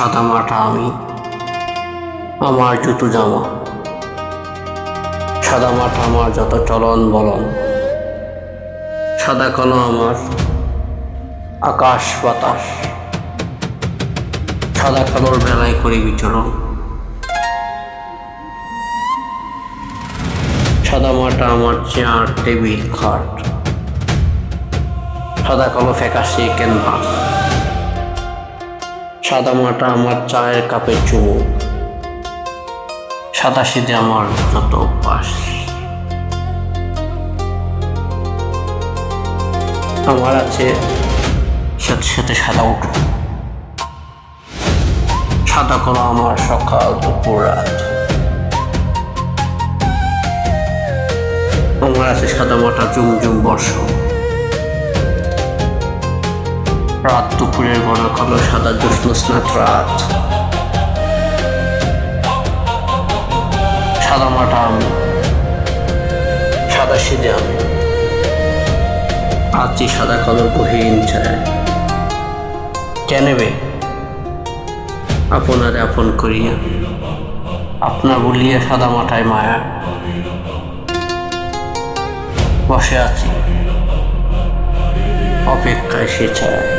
সাদা মাটা আমি, আমার জুতো জামা, সাদা মাটা আমার যত চলন বলন, সাদা কালো আমার আকাশ বাতাস, সাদা কালোর বেলায় করি বিচরণ। সাদা মাটা আমার চেয়ার টেবিল খাট, সাদা কালো ফ্যাকাশে ক্যানভাস, সাদা মাটা আমার চায়ের কাপের চুমুক, সাদা সিধে আমার যত অভ্যাস। আমার আছে সাথে সাথে সাদা উঠো, সাদা করা আমার সকাল দুপুর রাত। আমার আছে সাদা মাটা জুমজুম বর্ষ, রাত দুপুরের ঘন কালো সাদা জ্যোৎস্নাত রাত। সাদা মাটা আমি, সাদা সিধে আমি, আছি সাদা কালোর গহীন ছায়। কেনবে আপনারে আপন করিয়া, আপনা বলিয়া সাদা মাটায় মায়া। বসে আছি অপেক্ষায় সে ছায়।